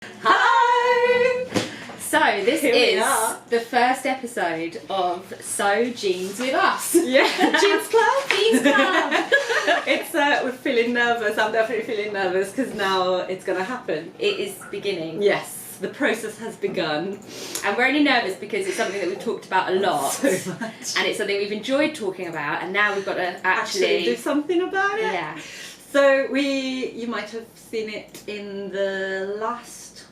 Hi! So this is the first episode of So Jeans with Us. Yeah, Jeans Club. Jeans Club. It's we're feeling nervous. I'm definitely feeling nervous because now it's gonna happen. It is beginning. Yes, the process has begun, and we're only nervous because it's something that we've talked about a lot, so much, and it's something we've enjoyed talking about, and now we've got to actually do something about it. Yeah. So you might have seen it in the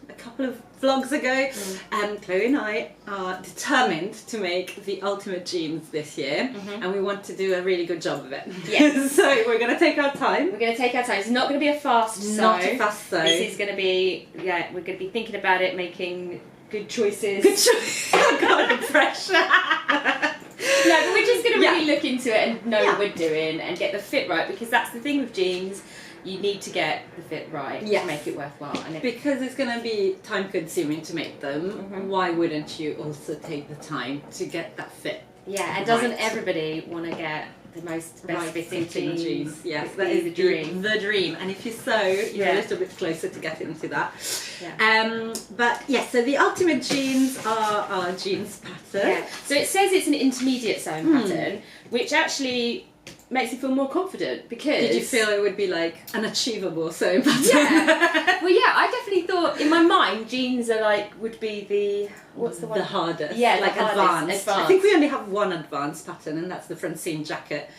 a couple of vlogs ago, and Chloe and I are determined to make the ultimate jeans this year, and we want to do a really good job of it. Yes. So we're going to take our time. We're going to take our time. It's not going to be a fast sew. Not a fast sew. This is going to be, we're going to be thinking about it, making good choices. Good choice. Oh God, the pressure. No, but we're just going to really look into it and know what we're doing and get the fit right, because that's the thing with jeans. You need to get the fit right to make it worthwhile. And because it's going to be time consuming to make them, why wouldn't you also take the time to get that fit? Yeah, and doesn't everybody want to get the most best fitting jeans? Yes, that is the dream. The dream. And if you sew, you're a little bit closer to getting to that. Yeah. But yes, so the ultimate jeans are our jeans pattern. Yeah. So it says it's an intermediate sewing pattern, which actually makes me feel more confident, because... Did you feel it would be like an achievable sewing pattern? Yeah. Well, yeah, I definitely thought, in my mind, jeans are would be the... What's the one? The hardest. Yeah, like advanced. I think we only have one advanced pattern, and that's the Francine jacket,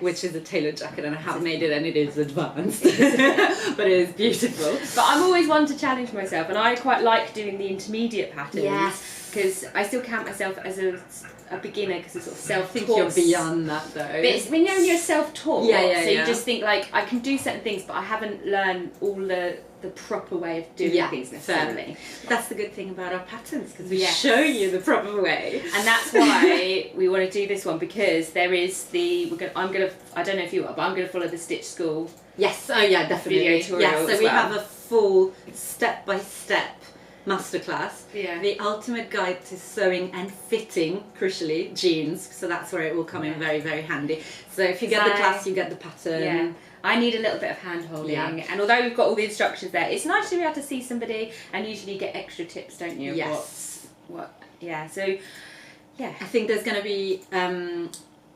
which is a tailored jacket, and I have made it, and it is advanced. But it is beautiful. But I'm always one to challenge myself, and I quite like doing the intermediate patterns. Yes. Because I still count myself as a beginner, because it's sort of self-taught. I think you're beyond that, though. But it's when you're self-taught, so you just think, I can do certain things, but I haven't learned all the proper way of doing things necessarily. That's the good thing about our patterns, because we show you the proper way. And that's why we want to do this one, because there is I don't know if you are, but I'm going to follow the Stitch School. Yes, oh yeah, definitely. Video tutorial so we have a full step-by-step masterclass, the ultimate guide to sewing and fitting, crucially, jeans, so that's where it will come in very, very handy. So if you get the class, you get the pattern. Yeah. I need a little bit of hand holding, and although we've got all the instructions there, it's nice to be able to see somebody, and usually you get extra tips, don't you? Yes. I think there's going to be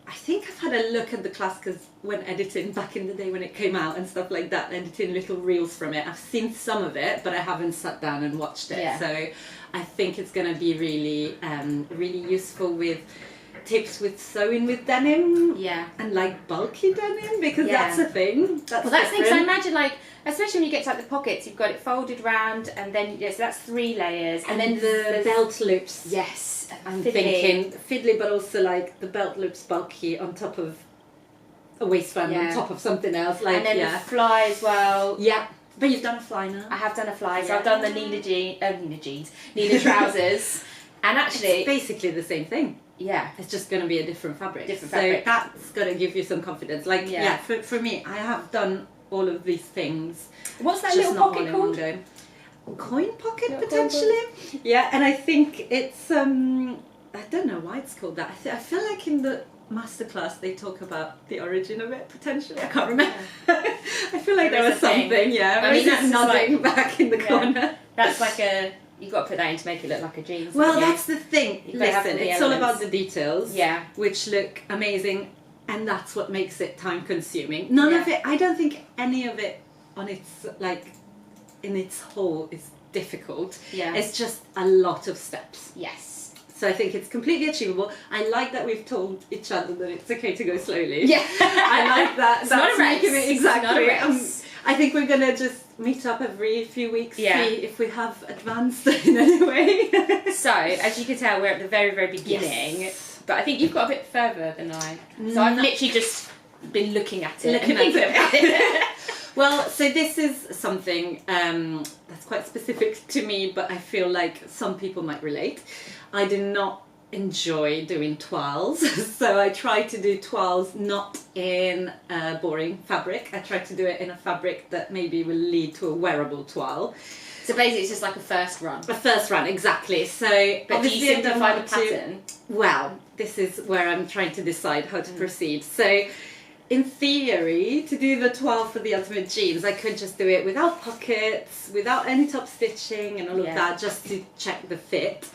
I think I've had a look at the class, because when editing back in the day when it came out and stuff like that, editing little reels from it, I've seen some of it, but I haven't sat down and watched it. So I think it's going to be really really useful with tips with sewing with denim, and bulky denim, because that's a thing. That's the thing. So I imagine, especially when you get to the pockets, you've got it folded round, and then so that's 3 layers, and then the belt loops. Yes, I'm thinking fiddly, but also the belt loops bulky on top of a waistband, on top of something else, and then the fly as well. Yeah. But you've done a fly now. I have done a fly, so I've done the Nina jeans, and actually it's basically the same thing. Yeah, it's just going to be a different fabric. So that's going to give you some confidence. For me, I have done all of these things. What's that little pocket called? Coin pocket, potentially. Yeah, and I think it's I don't know why it's called that. I feel like in the masterclass they talk about the origin of it, potentially. I can't remember. I feel like there was something. Yeah, I mean, that's nodding back in the corner. That's you've got to put that in to make it look like a jeans. Well, that's the thing. Listen, it's all about the details, which look amazing, and that's what makes it time consuming. None of it, I don't think any of it on its, in its whole is difficult. Yeah. It's just a lot of steps. Yes. So I think it's completely achievable. I like that we've told each other that it's okay to go slowly. Yeah. I like that. It's not a race. Exactly. It's not a race. I think we're going to just meet up every few weeks, see if we have advanced in any way. So, as you can tell, we're at the very, very beginning, but I think you've got a bit further than I. So I've literally just been looking at it. Well, so this is something that's quite specific to me, but I feel like some people might relate. I do not enjoy doing toiles, so I try to do toiles not in a boring fabric. I try to do it in a fabric that maybe will lead to a wearable toile. So basically it's just like a first run. A first run, exactly. So, but do you simplify the pattern? Well, this is where I'm trying to decide how to proceed. So in theory, to do the toile for the ultimate jeans, I could just do it without pockets, without any top stitching and all of that, just to check the fit.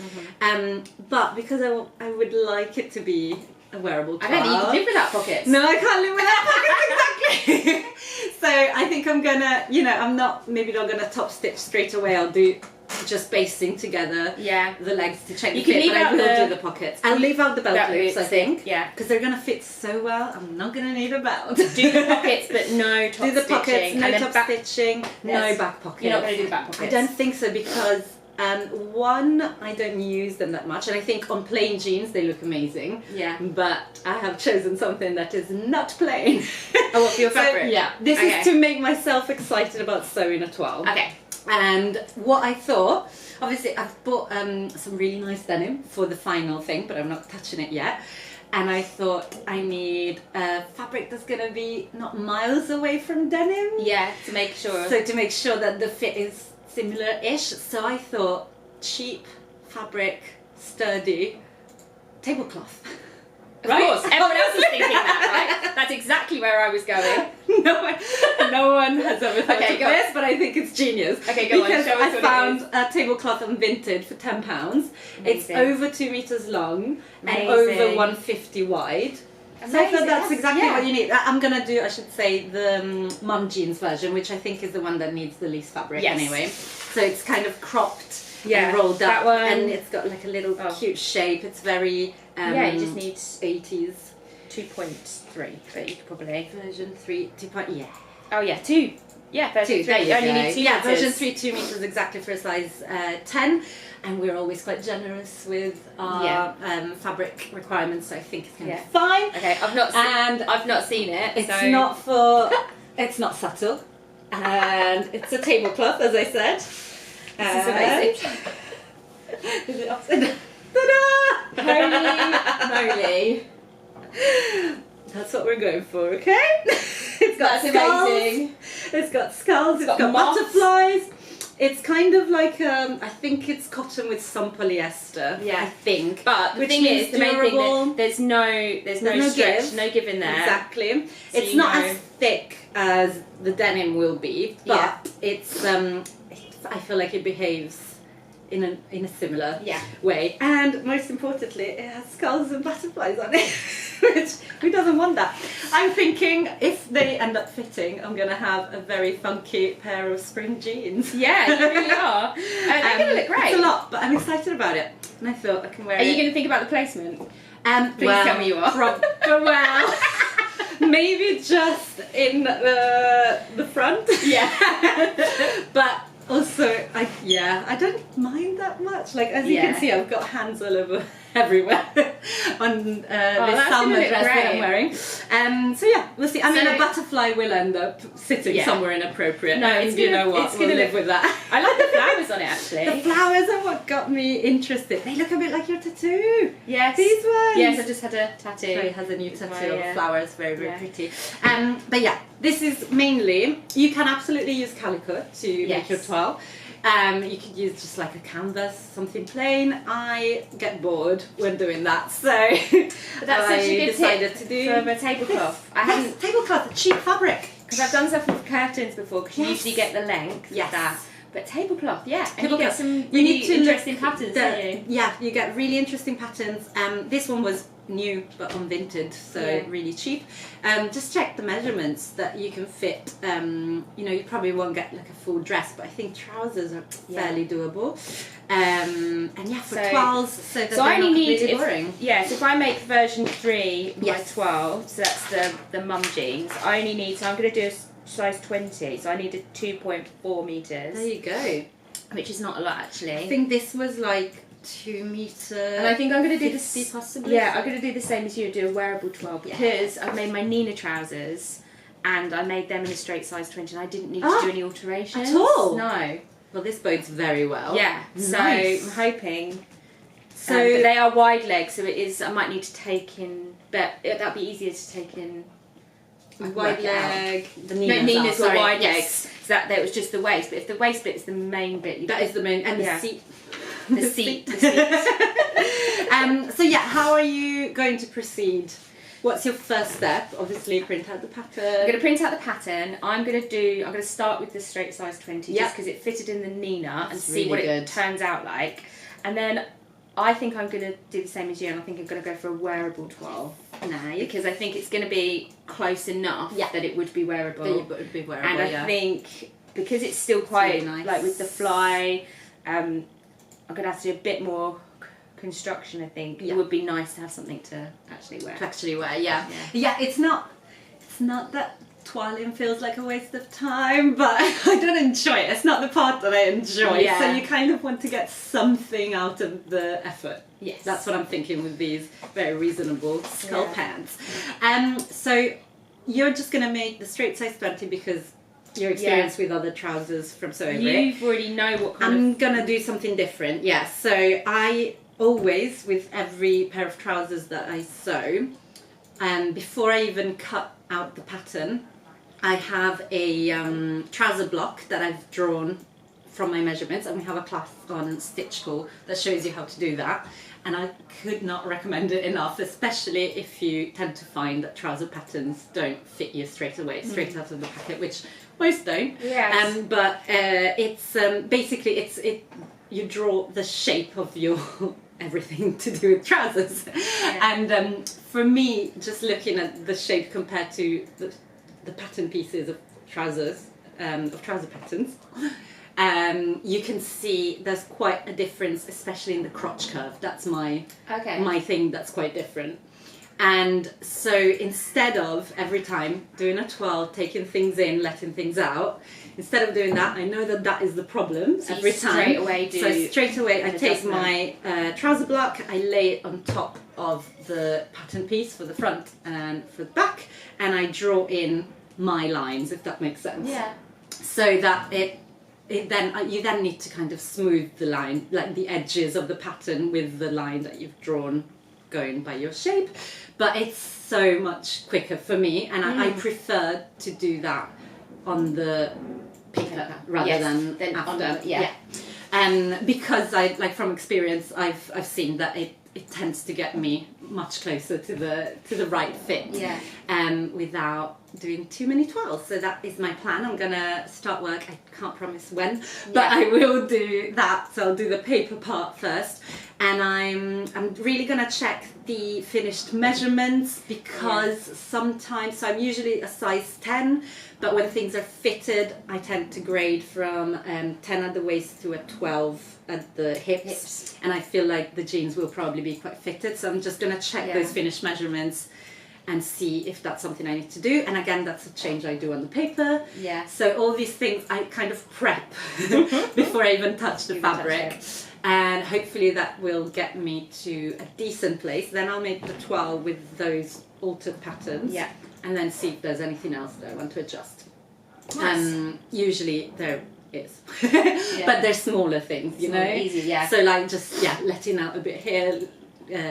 But because I would like it to be a wearable toile. I don't think you can live without pockets. No, I can't live without pockets, exactly. So I think I'm gonna, maybe not gonna top stitch straight away. I'll do just basting together the legs to check the fit, but I will do the pockets. I'll leave out the belt loops, I think. Yeah. Because they're gonna fit so well, I'm not gonna need a belt. Do the pockets, but no top stitching. Do the pockets, no top stitching, no back pockets. You're not gonna do the back pockets? I don't think so, because one, I don't use them that much, and I think on plain jeans they look amazing. Yeah. But I have chosen something that is not plain. Oh, what, for your fabric? So, yeah. This is to make myself excited about sewing a toile. Okay. And what I thought, obviously I've bought some really nice denim for the final thing, but I'm not touching it yet. And I thought I need a fabric that's going to be not miles away from denim. Yeah, to make sure. So to make sure that the fit is similar-ish. So I thought cheap fabric, sturdy, tablecloth. Of course, everyone else was thinking that, right? That's exactly where I was going. No one has ever thought of this, but I think it's genius. Okay, go on. Because Show us I found a tablecloth on Vinted for £10. Amazing. It's over 2 meters long and over 150 wide. Amazing. So I thought that's exactly what you need. I'm going to do, I should say, the mum jeans version, which I think is the one that needs the least fabric anyway. So it's kind of cropped and rolled up, and it's got like a little cute shape. It's very you just need 80s 2.3, but you could probably version 3 2. Oh yeah, 2. Yeah, version 3. You only need 2 meters. meters. Version 3, 2 meters exactly for a size 10, and we're always quite generous with our fabric requirements. So I think it's going to be fine. Okay, I've not seen it. It's not for. It's not subtle, and it's a tablecloth, as I said. This is amazing. Is it upside down? Ta-da! Holy moly. That's what we're going for, okay? It's got skulls. Amazing. It's got skulls, it's got butterflies. It's kind of like, I think it's cotton with some polyester. Yeah. I think. But the thing is, the main thing, there's no stretch, no give in there. Exactly. So it's not as thick as the denim will be, but it's, I feel like it behaves in a similar way, and most importantly it has skulls and butterflies on it, which who doesn't want that? I'm thinking if they end up fitting, I'm gonna have a very funky pair of spring jeans. Yeah, you really are. They're gonna look great. It's a lot, but I'm excited about it, and I thought I can wear it. Are you gonna think about the placement? Please tell me you are. Well, maybe just in the front. Yeah. But also, I don't mind that much. Like, as you can see, I've got hands all over everywhere on this summer dress that I'm wearing. So yeah, we'll see. I mean, a butterfly will end up sitting somewhere inappropriate. No, you know what? We'll live with that. I like the flowers on it, actually. The flowers are what got me interested. They look a bit like your tattoo. Yes. These ones. Yes, I just had a tattoo. Chloe has a new tattoo of flowers. Very, very pretty. But yeah, this is mainly, you can absolutely use calico to make your toile. You could use just like a canvas, something plain. I get bored when doing that, so but that's such a good decided tip to do for a tablecloth. I hadn't tablecloth, cheap fabric. Because I've done stuff with curtains before, because you usually get the length of that. But tablecloth, and you get some really interesting patterns, don't you? Yeah, you get really interesting patterns. This one was new but on Vinted, so really cheap. Just check the measurements that you can fit. You probably won't get like a full dress, but I think trousers are fairly doable. And for toiles, so that I only need really boring. So if I make version 3 my toile, so that's the mum jeans, I only need, so I'm going to do a size 20, so I need a 2.4 meters. There you go. Which is not a lot, actually. I think this was like 2 meters. And I think I'm going to do this possibly. Yeah, I'm going to do the same as you, do a wearable toile, because I've made my Nina trousers and I made them in a straight size 20, and I didn't need to do any alterations at all. No. Well, this bodes very well. Yeah. Nice. So I'm hoping. So but they are wide legs, so it is. I might need to take in, but that'll be easier to take in. Wide leg. The Ninas were wide legs. So that was just the waist. But if the waist bit is the main bit, that is the main, and the seat. The seat. So how are you going to proceed? what's your first step? Obviously, print out the pattern. I'm going to print out the pattern. I'm going to start with the straight size 20 just because it fitted in the Nina and see what it turns out like. And then I think I'm going to do the same as you, and I think I'm going to go for a wearable toile. Nice. Because I think it's going to be close enough that it would be wearable. That it would be wearable, and I think because it's still quite really nice. Like with the fly, I'm going to have to do a bit more construction. I think it would be nice to have something to actually wear. Yeah. It's not that toiling feels like a waste of time, but I don't enjoy it. It's not the part that I enjoy. Yeah. So you kind of want to get something out of the effort. Yes. That's what I'm thinking with these very reasonable skull pants. So you're just going to make the straight size 20 because your experience with other trousers from sewing. You already know what kind I'm going to do something different. Yeah. So I always, with every pair of trousers that I sew, before I even cut out the pattern, I have a trouser block that I've drawn from my measurements, and we have a class on Stitch School that shows you how to do that, and I could not recommend it enough, especially if you tend to find that trouser patterns don't fit you straight away, straight out of the packet, which most don't. Yes. But it's basically you draw the shape of your everything to do with trousers. And for me, just looking at the shape compared to the pattern pieces of trousers, of trouser patterns, you can see there's quite a difference, especially in the crotch curve. That's my thing that's quite different. And so instead of every time doing a toile, taking things in, letting things out, instead of doing that, I know that is the problem every time. Straight away I take my trouser block, I lay it on top of the pattern piece for the front and for the back, and I draw in my lines, if that makes sense. Yeah. So that you then need to kind of smooth the line, like the edges of the pattern with the line that you've drawn going by your shape. But it's so much quicker for me, and I prefer to do that on the paper rather than after. Because I from experience I've seen that it tends to get me much closer to the right fit. Without doing too many toiles. So that is my plan. I'm gonna start work. I can't promise when, but I will do that. So I'll do the paper part first, and I'm really gonna check the finished measurements, because sometimes, so I'm usually a size 10, but when things are fitted, I tend to grade from 10 at the waist to a 12 at the hips, and I feel like the jeans will probably be quite fitted. So I'm just gonna check those finished measurements and see if that's something I need to do. And again, that's a change I do on the paper. Yeah. So all these things I kind of prep before I even touch the fabric. And hopefully that will get me to a decent place. Then I'll make the toile with those altered patterns. Yeah. And then see if there's anything else that I want to adjust. Nice. There is. But they're smaller things, you know? Easy, So like just, letting out a bit here,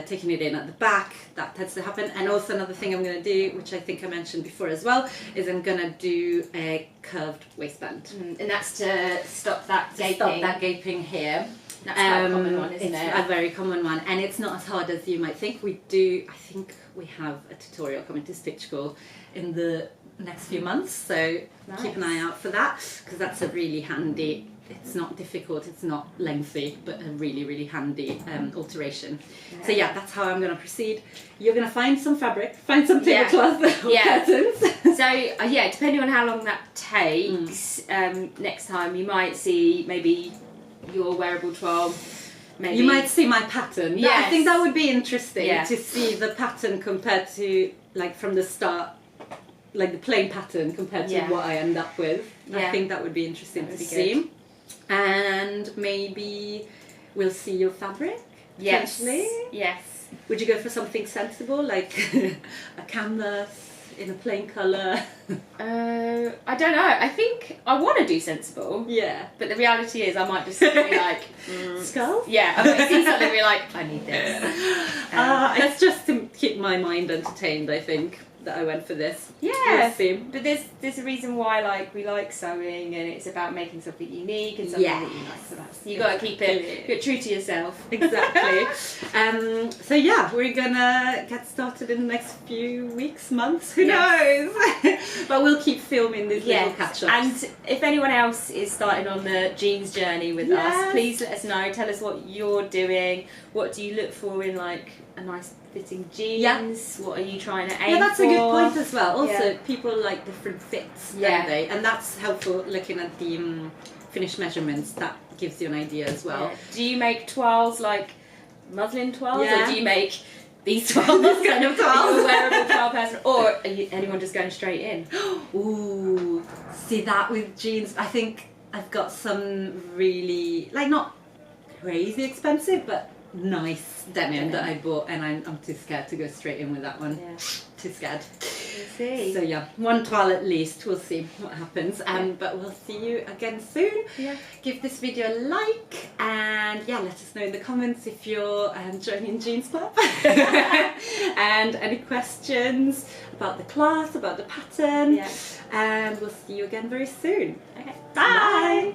taking it in at the back, that tends to happen. And also another thing I'm going to do, which I think I mentioned before as well, is I'm going to do a curved waistband. And that's to stop that gaping. Stop that gaping here. That's quite a common one, isn't it? It's a very common one, and it's not as hard as you might think. I think we have a tutorial coming to Stitch School in the next few months, so keep an eye out for that, because that's a really handy, it's not difficult, it's not lengthy, but a really, really handy alteration. So that's how I'm going to proceed. You're going to find some fabric, find some tablecloth or curtains. So depending on how long that takes, next time you might see maybe your wearable toile. Maybe. You might see my pattern. I think that would be interesting to see the pattern compared to, like, from the start, like the plain pattern compared to what I end up with. I think that would be interesting to see. Good. And maybe we'll see your fabric. Potentially. Yes. Would you go for something sensible, like a canvas in a plain colour? I don't know. I think I want to do sensible. Yeah. But the reality is I might just be like... Skulls? Yeah. I might see something and be like, I need this. It's just to keep my mind entertained, I think. that I went for this. Yeah, but there's a reason why like we like sewing, and it's about making something unique and something that you like. So you got to keep it true to yourself. Exactly. So yeah, we're gonna get started in the next few weeks, months. Who knows? But we'll keep filming these little catch-ups. And if anyone else is starting on the jeans journey with us, please let us know. Tell us what you're doing. What do you look for in like a nice fitting jeans? What are you trying to aim for? Yeah, that's a good point as well. Also, people like different fits, don't they? And that's helpful looking at the finished measurements. That gives you an idea as well. Do you make toiles like muslin toiles, or do you make these toiles? This kind of toiles? Are you a wearable toile person, or are you anyone just going straight in? Ooh, see that with jeans. I think I've got some really, like, not crazy expensive, but nice denim that I bought, and I'm too scared to go straight in with that one. Too scared. We'll see. So yeah, one toile at least. We'll see what happens. But we'll see you again soon. Give this video a like, and let us know in the comments if you're joining Jeans Club and any questions about the class, about the pattern. And we'll see you again very soon. Okay. Bye.